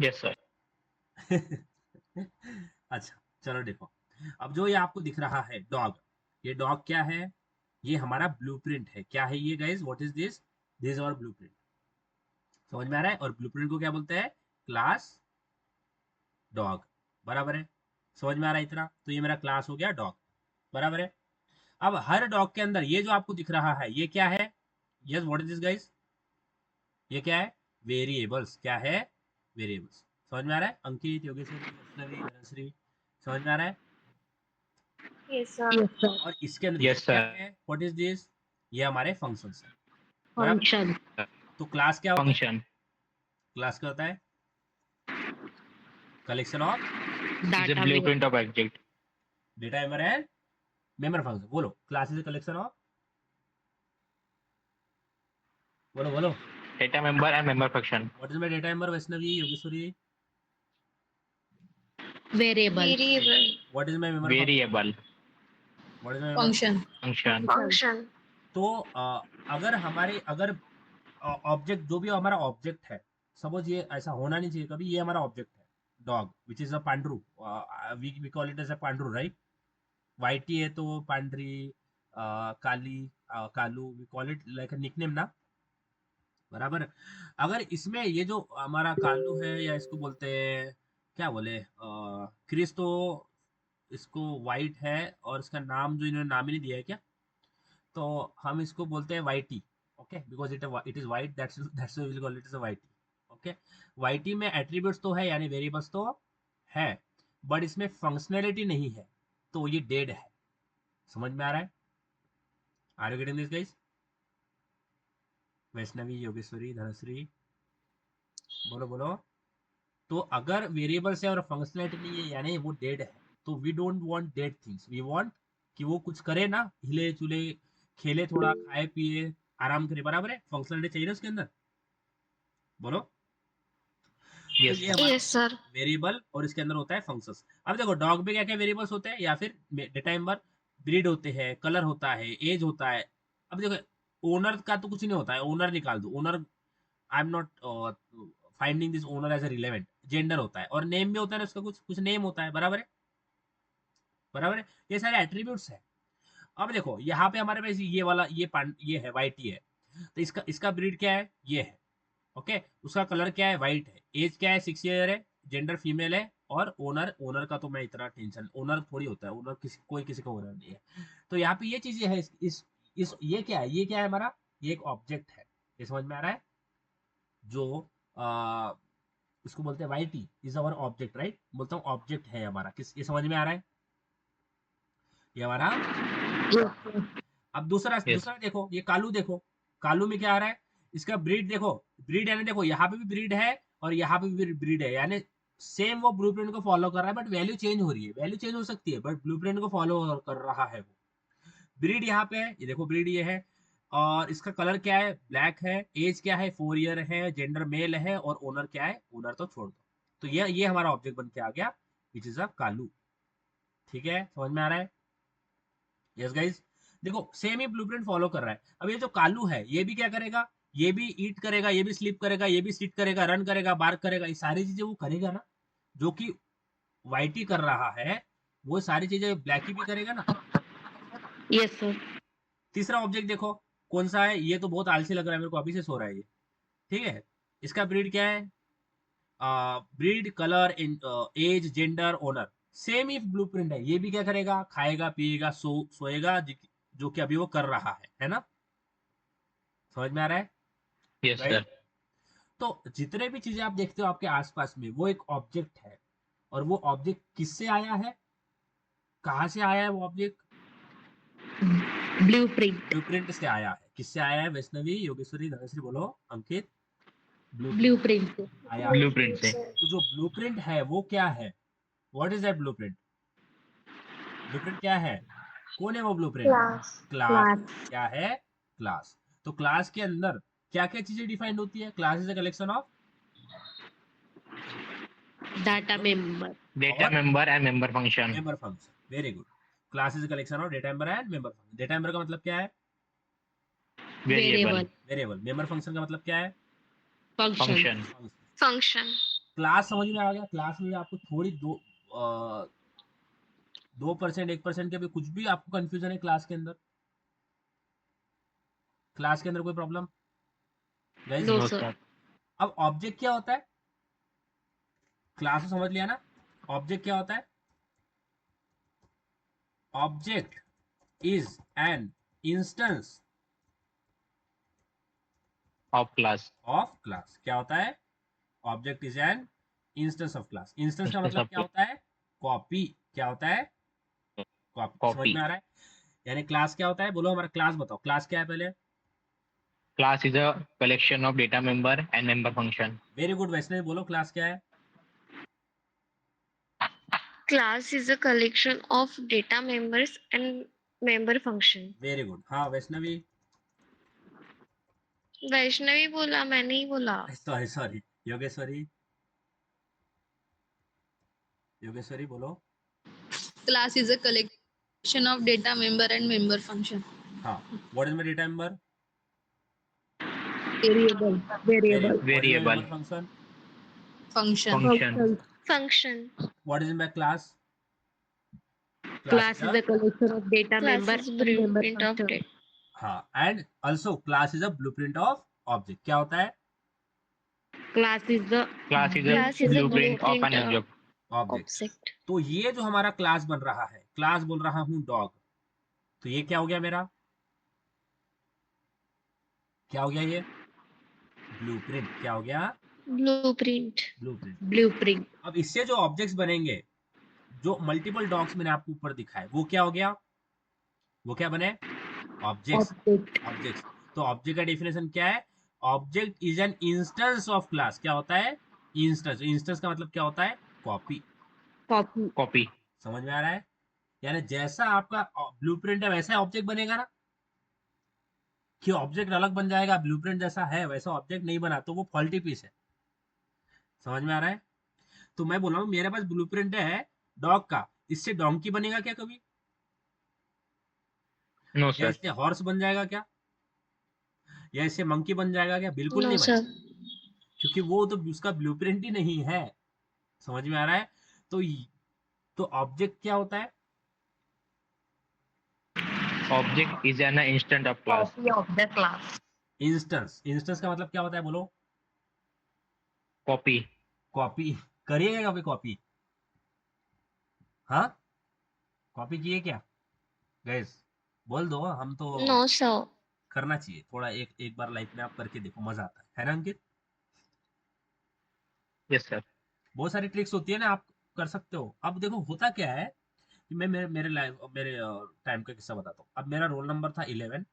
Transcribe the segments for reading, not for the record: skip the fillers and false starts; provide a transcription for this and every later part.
Yes sir. अच्छा चलो देखो, अब जो ये आपको दिख रहा है डॉग, ये डॉग क्या है? ये हमारा ब्लूप्रिंट है। क्या है ये guys? What is this? This is our blueprint. समझ में आ रहा है? और ब्लूप्रिंट को क्या बोलते हैं? Class dog. बराबर है? समझ में आ रहा है इतना? तो ये मेरा क्लास हो गया डॉग। बराबर है? अब हर डॉग के अंदर ये जो आपको दिख रहा है ये क्या है? Yes, what is this guys? ये क्या है? वेरिएबल्स। क्या है? वेरिएबल्स। समझ में आ रहा है? अंकित, योगेश्वरी, वैष्णवी, धनश्री, समझ में आ रहा है? Yes, sir. Yes, sir. और इसके अंदर ये यस क्या सर। है? What is this? ये हमारे फंक्शंस है। बराबर? Function. तो क्लास क्या होता है? फंक्शन। क्लास क्या होता है? Collection of is a Database. Blueprint of object. Data member and member function. बोलो, class is a collection of, बोलो बोलो, data member and member function. What is my data member? Vaishnavi, Yogeshwari, Variable. Variable. What is my member function? Variable. What is my member function? Function. Function. Function. तो अगर हमारे अगर object, जो भी हमारा object है, सपोज ये ऐसा होना नहीं चाहिए कभी, ये हमारा ऑब्जेक्ट है डॉग विच इज अ पांडरू, we call it as a पांडरू, राइट? वाइटी है तो पांडरी, काली, कालू, we call it like a nickname ना। बराबर? अगर इसमें ये जो हमारा कालू है, या इसको बोलते हैं, क्या बोले, क्रिस, तो इसको वाइट है, और इसका नाम जो इन्होंने नाम ही नहीं दिया है क्या, तो हम इसको बोलते हैं whitey. Okay, because it is white, that's will call it is a whitey. Okay, whitey में एट्रीब्यूट्स तो है, यानी वेरिएबल्स तो है, बट इसमें फंक्शनैलिटी नहीं है, तो ये डेड है। समझ में आ रहा है? Are you getting this guys? Vaishnavi, Yogeshwari, Dhanashree, बोलो बोलो। तो अगर वेरिएबल्स है और फंक्शनैलिटी नहीं है, यानी वो डेड है। तो we don't want dead things, we want कि वो कुछ करे ना, हिले चुले, खेले थोड़ा, खाए पिए, आराम करे। बराबर है? फंक्शनैलिटी चाहिए ना उसके अंदर। बोलो। तो यस ये सर। हमारा Yes, sir. वेरिएबल, और इसके अंदर होता है फंक्शंस। अब देखो डॉग में क्या क्या वेरिएबल्स होते हैं, या फिर डेटा मेंबर, ब्रीड होते हैं, कलर होता है, एज होता है। अब देखो ओनर का तो कुछ नहीं होता है, ओनर निकाल दो, owner, I am not finding this owner as a relevant. Gender होता है, और नेम भी होता है ना उसका, कुछ कुछ नेम होता है। बराबर है? बराबर है? ये सारे एट्रीब्यूट्स है। अब देखो यहाँ पे हमारे पास ये वाला, ये है वाइटी है, तो इसका इसका ब्रीड क्या है? ये है। ओके, उसका कलर क्या है? वाइट है। एज क्या है? 6 ईयर है। जेंडर फीमेल है। और ओनर, ओनर का तो मैं इतना टेंशन, ओनर थोड़ी होता है, ओनर किसी, कोई किसी का ओनर नहीं है। तो यहाँ पे ये चीजें है, इस ये क्या है? ये क्या है हमारा? ये एक ऑब्जेक्ट है। ये समझ में आ रहा है? जो आ, इसको बोलते हैं whitey is our object, right? बोलता हूँ ऑब्जेक्ट है हमारा, किस, ये समझ में आ रहा है? ये हमारा। Yes, sir. अब दूसरा यस। दूसरा देखो, ये कालू देखो, कालू में क्या आ रहा है? इसका ब्रीड देखो, ब्रीड यानी देखो यहाँ पे भी ब्रीड है, और यहाँ पे भी ब्रीड है, यानी सेम वो ब्लूप्रिंट को फॉलो कर रहा है, बट वैल्यू चेंज हो रही है। वैल्यू चेंज हो सकती है, बट ब्लूप्रिंट को फॉलो कर रहा है वो। ब्रीड यहाँ पे है, ये देखो ब्रीड ये है, और इसका कलर क्या है? ब्लैक है। एज क्या है? 4 ईयर है। जेंडर मेल है। और ओनर क्या है? ओनर तो छोड़ दो। तो ये हमारा ऑब्जेक्ट बन के आ गया, विच इज अ कालू। ठीक है? समझ में आ रहा है? Yes guys. देखो सेम ही ब्लूप्रिंट फॉलो कर रहा है। अब ये जो कालू है, ये भी क्या करेगा? ये भी ईट करेगा, ये भी स्लीप करेगा, ये भी सिट करेगा, रन करेगा, बार्क करेगा, ये सारी चीजें वो करेगा ना, जो कि वाइटी कर रहा है, वो सारी चीजें ब्लैकी भी करेगा ना। Yes, sir. तीसरा ऑब्जेक्ट देखो कौन सा है? ये तो बहुत आलसी लग रहा है मेरे को, अभी से सो रहा है ये। ठीक है? इसका ब्रीड क्या है? Breed, colour, age, gender, owner, same ही ब्लूप्रिंट है। ये भी क्या करेगा? खाएगा, पिएगा, सोएगा, जो कि अभी वो कर रहा है ना? समझ में आ रहा है? Yes right? सर। तो जितने भी चीजें आप देखते हो आपके आसपास में, वो एक ऑब्जेक्ट है। और वो ऑब्जेक्ट किससे आया है? कहाँ से आया है वो ऑब्जेक्ट? Blueprint. ब्लूप्रिंट से आया है। किससे आया है? वैष्णवी, योगेश्वरी, धनश्री, बोलो। अंकित, ब्लूप्रिंट Blueप्रिंट. आया है। ब्लूप्रिंट Blueprint, से। sir. तो जो ब्लूप्रिंट है वो क्या है? What is that blueprint? Blueprint क्या है? कौन है वो ब्लूप्रिंट? Class. क्लास। Class. क्या है? क्लास। तो क्लास के अंदर क्या क्या चीजें डिफाइंड होती है? Class is a collection of, Data member. Data और member and member function. Member function. Very good. Class is collection of data member and member function. Data member का मतलब क्या है? Variable. Variable. Variable. Member function का मतलब क्या है? Function. Function. Function. Function. Class समझ में आ गया? क्लास में आपको थोड़ी 2% 1% के भी कुछ भी आपको कंफ्यूजन है क्लास के अंदर? क्लास के अंदर कोई problem guys? No no sir. Sir. अब ऑब्जेक्ट क्या होता है? क्लास समझ लिया ना? ऑब्जेक्ट क्या होता है? Object is an instance of class. Of class. क्या होता है? Object is an instance of class. Instance का इंस्टेंस मतलब ऑफ क्या होता है? कॉपी। क्या होता है? कॉपी। समझ कॉपी। में आ रहा है? यानी क्लास क्या होता है? बोलो हमारा क्लास बताओ, क्लास क्या है पहले? Class is a collection of data member and member function. Very good Vaishnavi, बोलो क्लास क्या है? Class is a collection of data members and member function. Very good. हाँ वैष्णवी। वैष्णवी बोला, मैं नहीं बोला। Sorry sorry, Yogeshwari. योगेश्वरी बोलो। Class is a collection of data member and member function. हाँ, what is my data member? Variable. Very Variable. Good. What is my variable member function? Function. Function. Function. Function. What is my class? Class Class is is a, a collection of data Class member is and member blueprint of function. data. हाँ, and also class is a blueprint of object. क्या होता है? Class is the class is a Class is a blueprint of blueprint an of object. Object. object. तो ये जो हमारा class बन रहा है, क्लास बोल रहा हूँ डॉग, तो ये क्या हो गया मेरा? क्या हो गया ये? ब्लूप्रिंट। क्या हो गया? Blueprint. ब्लूप्रिंट। blueprint. अब इससे जो ऑब्जेक्ट्स बनेंगे, जो मल्टीपल डॉग्स मैंने आपको ऊपर दिखाए, वो क्या हो गया? वो क्या बने? ऑब्जेक्ट्स। Object. ऑब्जेक्ट्स। तो ऑब्जेक्ट का डेफिनेशन क्या है? Object is an instance of class. क्या होता है? इंस्टेंस। इंस्टेंस का मतलब क्या होता है? कॉपी। Copy. कॉपी। समझ में आ रहा है? यानी जैसा आपका ब्लूप्रिंट है वैसा ऑब्जेक्ट बनेगा ना, कि ऑब्जेक्ट अलग बन जाएगा, ब्लूप्रिंट जैसा है वैसा ऑब्जेक्ट नहीं बना, तो वो फॉल्टी पीस है। समझ में आ रहा है? तो मैं बोल रहा हूँ मेरे पास ब्लूप्रिंट है डॉग का, इससे डोंकी बनेगा क्या कभी? नो या सर। इससे हॉर्स बन जाएगा क्या? या इससे मंकी बन जाएगा क्या? बिल्कुल No, नहीं sir. बनेगा, क्योंकि वो तो उसका ब्लूप्रिंट ही नहीं है। समझ में आ रहा है? तो तो ऑब्जेक्ट क्या होता है? Object is an instant of class. Copy of the class. Instance. Instance का मतलब क्या होता है? बोलो। कॉपी। कॉपी। करिएगा कभी कॉपी? हाँ, कॉपी किए क्या गैस? बोल दो, हम तो No, sir. करना चाहिए थोड़ा, एक एक बार लाइफ में आप करके देखो, मजा आता है ना अंकित? Yes sir. बहुत सारी ट्रिक्स होती है ना, आप कर सकते हो। अब देखो होता क्या है कि मैं मेरे टाइम का किस्सा बताता हूँ। अब मेरा रोल नंबर था 11।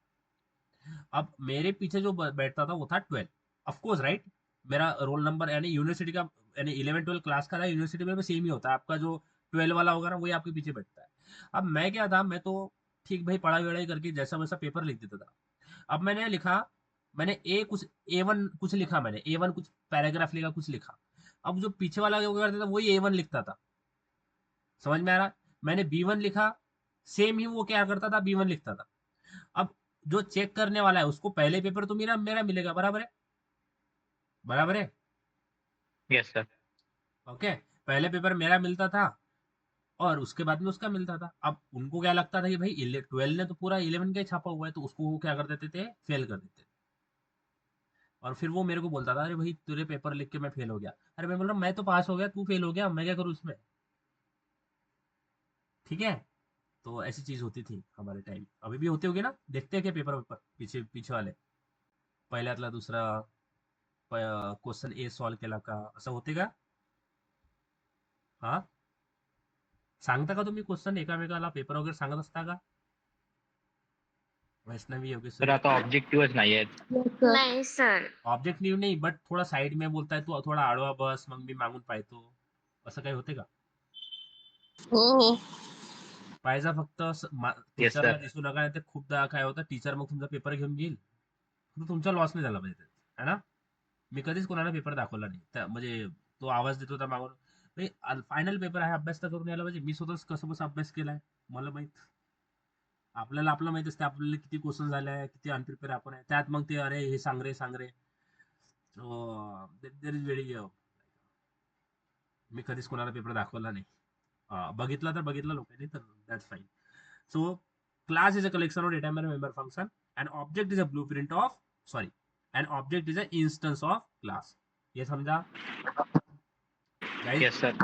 अब मेरे पीछे जो बैठता था वो था 12। ऑफ कोर्स राइट, मेरा रोल नंबर यानी यूनिवर्सिटी का, यानी 11 12 क्लास का था, यूनिवर्सिटी में भी सेम ही होता है। आपका जो 12 वाला होगा ना, वही आपके पीछे बैठता है। अब मैं क्या था, मैं तो ठीक भाई पढ़ाई वढ़ाई करके जैसा वैसा पेपर लिख देता था। अब मैंने लिखा, मैंने A1 कुछ लिखा, मैंने A1 कुछ पैराग्राफ लिखा, कुछ लिखा। अब जो पीछे वाला क्या करता था, वही A1 लिखता था। समझ में आ रहा? मैंने B1 लिखा, सेम ही वो क्या करता था, B1 लिखता था। अब जो चेक करने वाला है उसको पहले पेपर तो मेरा मेरा मिलेगा, बराबर है? बराबर है? Yes sir. ओके, पहले पेपर मेरा मिलता था और उसके बाद में उसका मिलता था। अब उनको क्या लगता था कि भाई 12 ने तो पूरा 11 का ही छापा हुआ है, तो उसको वो क्या कर देते थे, फेल कर देते थे। और फिर वो मेरे को बोलता था, अरे भाई तेरे पेपर लिख के मैं फेल हो गया। अरे मैं बोल रहा हूँ मैं तो पास हो गया, तू फेल हो गया, मैं क्या करूँ उसमें? ठीक है? तो ऐसी चीज होती थी हमारे टाइम, अभी भी होती होगी ना? देखते हैं क्या पेपर वेपर पीछे पीछे वाले, पहिल्यातला दुसरा क्वेश्चन ए सॉल्व केला का, असं होते का? हा, सांगता का तुम्ही क्वेश्चन एकामेकाला, पेपर वगैरे सांगत असता का? वैष्णवी तर योगेश्वरी? आता ऑब्जेक्टिव्हच नाही आहेत. Yes, sir. नहीं सर. ऑब्जेक्टिव्ह नाही, बट थोडा साइड में बोलताय तू, थोडा आडवा बस, मग मी मागून पाहतो, असं काही होते का? हो हो. पाहिजा फक्त येस टीचरला सर. दिसू नका, नाही तर खूपदा काय होतं, टीचर मग तुमचा पेपर घेऊन घेईल, तर तुमचा लॉस नाही झाला पाहिजे, है ना? मी कधीच कोणाला पेपर दाखवला नाही म्हणजे तो आवाज देत होता मागून, फायनल पेपर आहे, अभ्यास तर करून यायला पाहिजे. मी स्वतःच कसं बस अभ्यास केलाय, मला माहित. आपल्याला आपलं माहित असते आपल्याला किती क्वेश्चन झाले आहे, किती अनप्रिपेअर आपण आहे, त्यात मग ते अरे हे सांग रे सांग रे. देर इज व्हेरी मी कधीच कोणाला पेपर दाखवला नाही. बघितला तर बघितला, लोकांनी तर that's fine. So class is a collection of data member function and object is a blueprint of and object is a instance of class. ये समझा गाइस? Yes sir.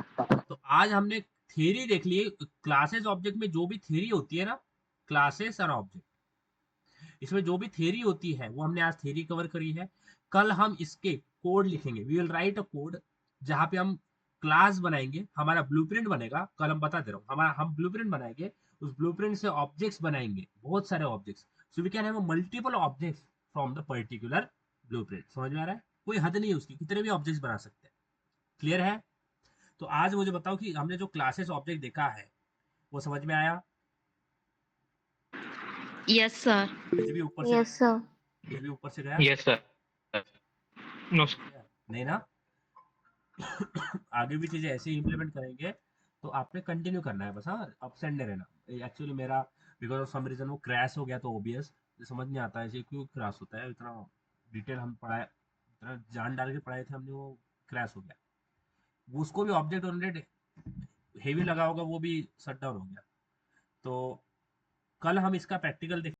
तो आज हमने थ्योरी देख ली. क्लासेस ऑब्जेक्ट में जो भी थ्योरी होती है ना, क्लासेस और ऑब्जेक्ट, इसमें जो भी थ्योरी होती है वो हमने आज थ्योरी कवर करी है. कल हम इसके कोड लिखेंगे. We will write a code जहां पे हम क्लास बनाएंगे, हमारा ब्लूप्रिंट बनेगा. कल हम बता दे रहा हूँ, हमारा हम ब्लूप्रिंट बनाएंगे, उस ब्लूप्रिंट से ऑब्जेक्ट्स बनाएंगे, बहुत सारे objects. So we can have multiple objects from the particular blueprint. समझ में आ रहा है? कोई हद नहीं है उसकी, कितने भी ऑब्जेक्ट्स बना सकते हैं. क्लियर है? तो आज मुझे बताओ कि हमने जो क्लासेस ऑब्जेक्ट देखा है वो समझ में आया? Yes, sir. ये भी ऊपर से Yes, sir. ये भी ऊपर से गया? Yes sir. No sir. नहीं ना? आगे भी चीजें ऐसे ही इम्प्लीमेंट करेंगे तो आपने कंटिन्यू करना है बस. हाँ, अपसेंट नहीं रहना. एक्चुअली मेरा बिकॉज ऑफ सम रीजन वो क्रैश हो गया, तो ओबीएस समझ नहीं आता है क्यों क्रैश होता है. इतना डिटेल हम पढ़ाए, इतना जान डाल के पढ़ाए थे हमने, वो क्रैश हो गया. वो उसको भी ऑब्जेक्ट ओरिएंटेड हेवी लगा होगा, वो भी शट डाउन हो गया. तो कल हम इसका प्रैक्टिकल